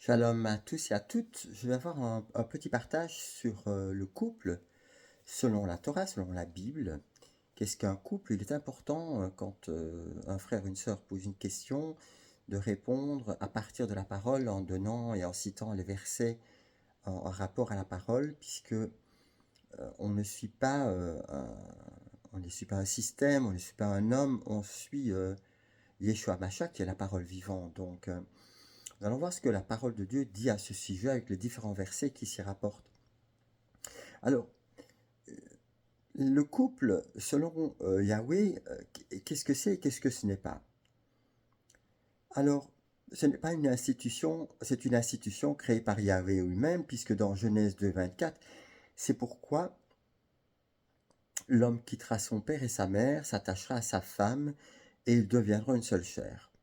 Shalom à tous et à toutes. Je vais avoir un petit partage sur le couple selon la Torah, selon la Bible. Qu'est-ce qu'un couple? Il est important quand un frère ou une sœur pose une question de répondre à partir de la parole en donnant et en citant les versets en rapport à la parole, puisque on ne suit pas on ne suit pas un système, on ne suit pas un homme, on suit Yeshua Mashiach qui est la parole vivante. Donc nous allons voir ce que la parole de Dieu dit à ce sujet avec les différents versets qui s'y rapportent. Alors, le couple, selon Yahweh, qu'est-ce que c'est et qu'est-ce que ce n'est pas? Alors, ce n'est pas une institution, c'est une institution créée par Yahweh lui-même, puisque dans Genèse 2,24, c'est pourquoi l'homme quittera son père et sa mère, s'attachera à sa femme, et ils deviendront une seule chair.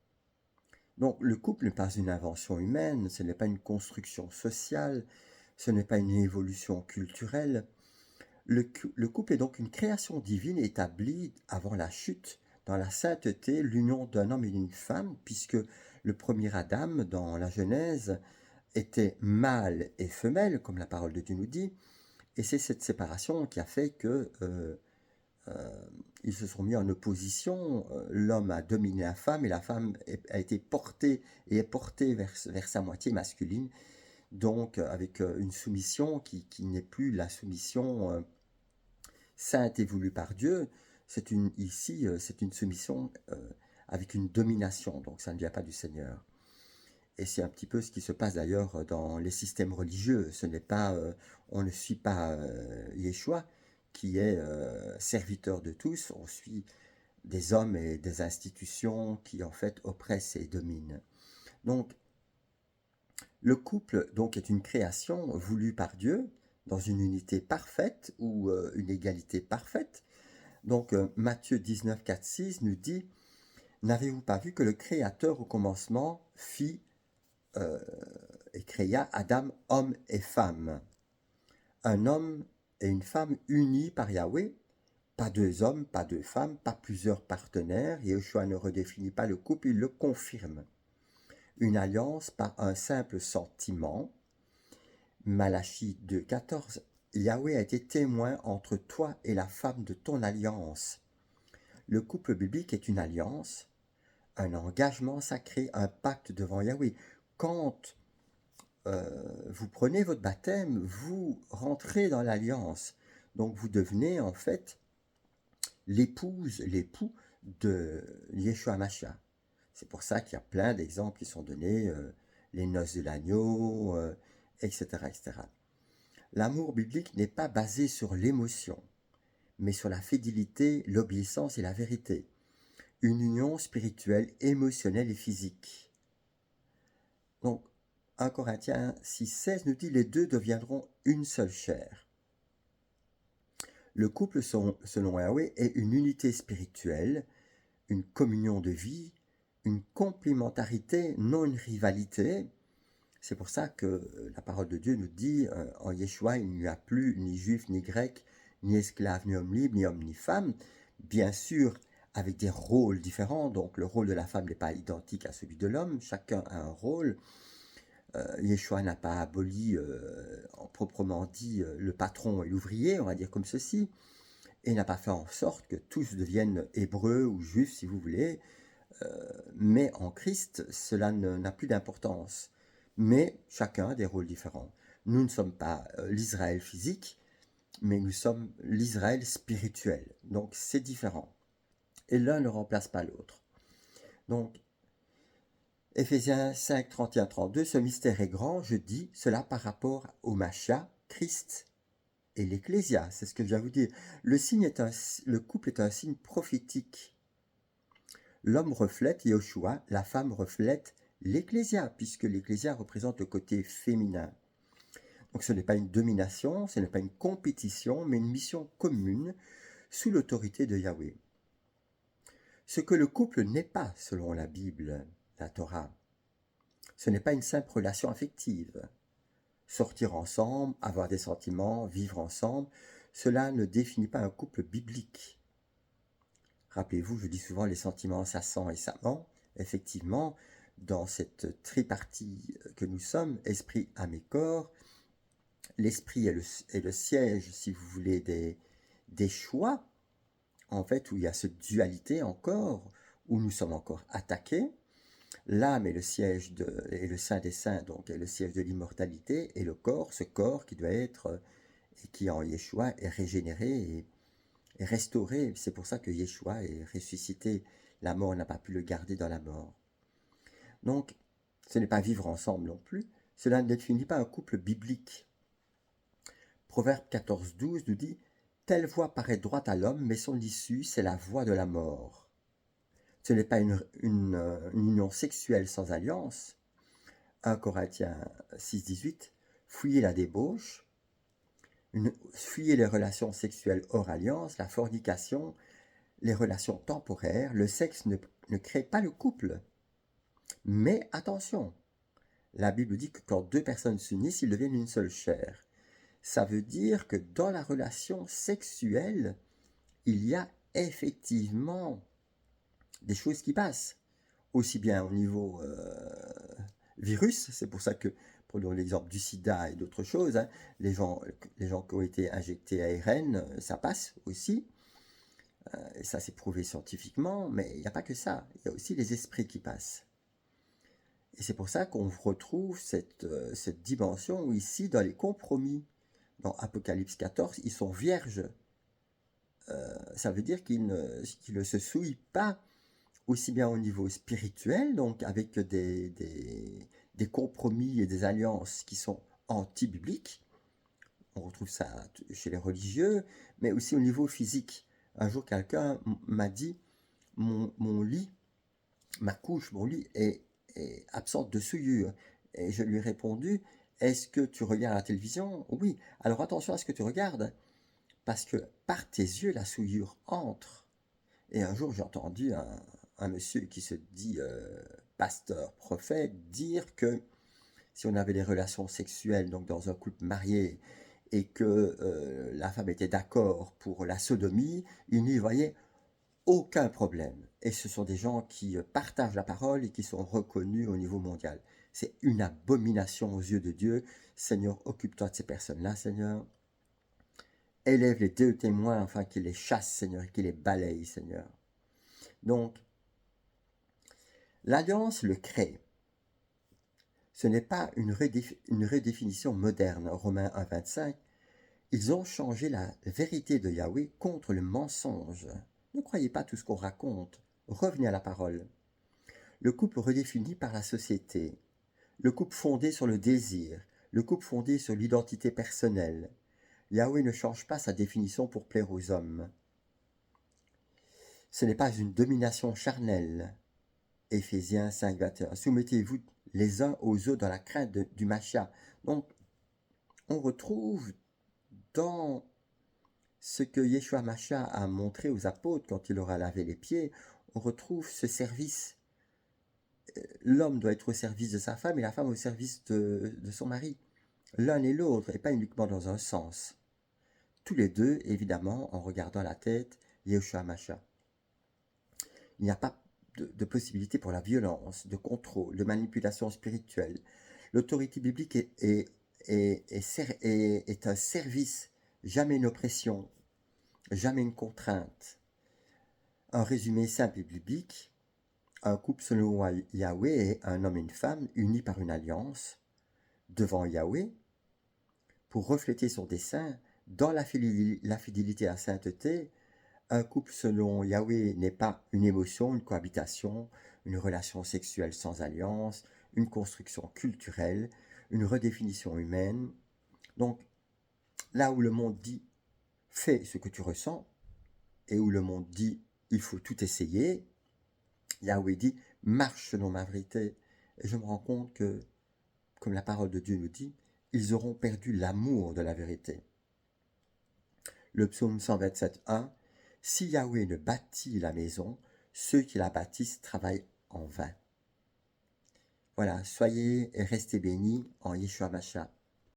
Donc, le couple n'est pas une invention humaine, ce n'est pas une construction sociale, ce n'est pas une évolution culturelle. Le couple est donc une création divine établie avant la chute, dans la sainteté, l'union d'un homme et d'une femme, puisque le premier Adam, dans la Genèse, était mâle et femelle, comme la parole de Dieu nous dit, et c'est cette séparation qui a fait que ils se sont mis en opposition. L'homme a dominé la femme et la femme a été portée et est portée vers sa moitié masculine, donc avec une soumission qui n'est plus la soumission sainte et voulue par Dieu. Ici, c'est une soumission avec une domination, donc ça ne vient pas du Seigneur. Et c'est un petit peu ce qui se passe d'ailleurs dans les systèmes religieux. Ce n'est pas, on ne suit pas Yeshua, qui est serviteur de tous. On suit des hommes et des institutions qui en fait oppressent et dominent. Donc, le couple donc est une création voulue par Dieu dans une unité parfaite ou une égalité parfaite. Donc Matthieu 19, 4, 6 nous dit « N'avez-vous pas vu que le Créateur au commencement fit et créa Adam, homme et femme. Un homme et une femme unis par Yahweh, pas deux hommes, pas deux femmes, pas plusieurs partenaires. Yeshua ne redéfinit pas le couple, il le confirme. Une alliance par un simple sentiment. Malachie 2, 14. Yahweh a été témoin entre toi et la femme de ton alliance. Le couple biblique est une alliance, un engagement sacré, un pacte devant Yahweh. Quand vous prenez votre baptême, vous rentrez dans l'alliance. Donc vous devenez en fait l'épouse, l'époux de Yeshua Mashiach. C'est pour ça qu'il y a plein d'exemples qui sont donnés, les noces de l'agneau, etc., etc. L'amour biblique n'est pas basé sur l'émotion, mais sur la fidélité, l'obéissance et la vérité. Une union spirituelle, émotionnelle et physique. Donc, 1 Corinthiens 6, 16 nous dit « Les deux deviendront une seule chair ». Le couple, selon Yahweh, est une unité spirituelle, une communion de vie, une complémentarité, non une rivalité. C'est pour ça que la parole de Dieu nous dit en Yeshua, il n'y a plus ni juif, ni grec, ni esclave, ni homme libre, ni homme, ni femme. Bien sûr, avec des rôles différents, donc le rôle de la femme n'est pas identique à celui de l'homme, chacun a un rôle. Yeshua n'a pas aboli, en proprement dit, le patron et l'ouvrier, on va dire comme ceci, et n'a pas fait en sorte que tous deviennent hébreux ou juifs, si vous voulez, mais en Christ, cela n'a plus d'importance. Mais chacun a des rôles différents. Nous ne sommes pas l'Israël physique, mais nous sommes l'Israël spirituel. Donc c'est différent. Et l'un ne remplace pas l'autre. Donc, Éphésiens 5, 31, 32, ce mystère est grand, je dis cela par rapport au Mashiach, Christ et l'Ecclésia. C'est ce que je viens de vous dire. Le couple est un signe prophétique. L'homme reflète Yahushua, la femme reflète l'Ecclésia, puisque l'Ecclésia représente le côté féminin. Donc ce n'est pas une domination, ce n'est pas une compétition, mais une mission commune sous l'autorité de Yahweh. Ce que le couple n'est pas, selon la Bible, la Torah, ce n'est pas une simple relation affective. Sortir ensemble, avoir des sentiments, vivre ensemble, cela ne définit pas un couple biblique. Rappelez-vous, je dis souvent les sentiments, ça sent et ça ment. Effectivement, dans cette tripartie que nous sommes, esprit, âme et corps. L'esprit est le siège, si vous voulez, des choix, en fait, où il y a cette dualité encore, où nous sommes encore attaqués. L'âme est le siège et le Saint des Saints, donc est le siège de l'immortalité, et le corps, ce corps qui doit être, et qui en Yeshua est régénéré et restauré. C'est pour ça que Yeshua est ressuscité. La mort n'a pas pu le garder dans la mort. Donc, ce n'est pas vivre ensemble non plus. Cela ne définit pas un couple biblique. Proverbe 14,12 nous dit « Telle voie paraît droite à l'homme, mais son issue, c'est la voie de la mort. » Ce n'est pas une union sexuelle sans alliance. 1 Corinthiens 6,18 « Fuyez la débauche, fuyez les relations sexuelles hors alliance, la fornication, les relations temporaires. Le sexe ne crée pas le couple. Mais attention, la Bible dit que quand deux personnes s'unissent, ils deviennent une seule chair. Ça veut dire que dans la relation sexuelle, il y a effectivement des choses qui passent. Aussi bien au niveau virus, c'est pour ça que, prenons l'exemple du sida et d'autres choses, hein, les gens qui ont été injectés ARN, ça passe aussi. Et ça c'est prouvé scientifiquement, mais il n'y a pas que ça. Il y a aussi les esprits qui passent. Et c'est pour ça qu'on retrouve cette dimension où ici, dans les compromis, dans Apocalypse 14, ils sont vierges. Ça veut dire qu'ils ne se souillent pas aussi bien au niveau spirituel, donc avec des compromis et des alliances qui sont anti-bibliques. On retrouve ça chez les religieux, mais aussi au niveau physique. Un jour, quelqu'un m'a dit, mon lit, ma couche, mon lit est absente de souillure. Et je lui ai répondu, est-ce que tu regardes la télévision? Oui. Alors attention à ce que tu regardes, parce que par tes yeux, la souillure entre. Et un jour, j'ai entendu un monsieur qui se dit pasteur, prophète, dire que si on avait des relations sexuelles, donc dans un couple marié, et que la femme était d'accord pour la sodomie, il n'y voyait aucun problème. Et ce sont des gens qui partagent la parole et qui sont reconnus au niveau mondial. C'est une abomination aux yeux de Dieu. Seigneur, occupe-toi de ces personnes-là, Seigneur. Élève les deux témoins afin qu'ils les chassent, Seigneur, et qu'ils les balayent, Seigneur. Donc, l'alliance le crée. Ce n'est pas une redéfinition moderne. Romains 1,25, ils ont changé la vérité de Yahweh contre le mensonge. Ne croyez pas tout ce qu'on raconte. Revenez à la parole. Le couple redéfini par la société. Le couple fondé sur le désir. Le couple fondé sur l'identité personnelle. Yahweh ne change pas sa définition pour plaire aux hommes. Ce n'est pas une domination charnelle. Éphésiens 5,21. Soumettez-vous les uns aux autres dans la crainte du Mashiach. Donc, on retrouve dans ce que Yeshua Mashiach a montré aux apôtres quand il leur a lavé les pieds, on retrouve ce service. L'homme doit être au service de sa femme et la femme au service de son mari. L'un et l'autre, et pas uniquement dans un sens. Tous les deux, évidemment, en regardant la tête, Yeshua Mashiach. Il n'y a pas de possibilité pour la violence, de contrôle, de manipulation spirituelle. L'autorité biblique est un service, jamais une oppression, jamais une contrainte. Un résumé simple et biblique, un couple selon Yahweh est un homme et une femme unis par une alliance devant Yahweh pour refléter son dessein dans la fidélité à la sainteté. Un couple selon Yahweh n'est pas une émotion, une cohabitation, une relation sexuelle sans alliance, une construction culturelle, une redéfinition humaine. Donc, là où le monde dit « fais ce que tu ressens » et où le monde dit « il faut tout essayer », Yahweh dit « marche selon ma vérité ». Et je me rends compte que, comme la parole de Dieu nous dit, ils auront perdu l'amour de la vérité. Le psaume 127.1 « Si Yahweh ne bâtit la maison, ceux qui la bâtissent travaillent en vain. » Voilà, soyez et restez bénis en Yeshua Mashiach.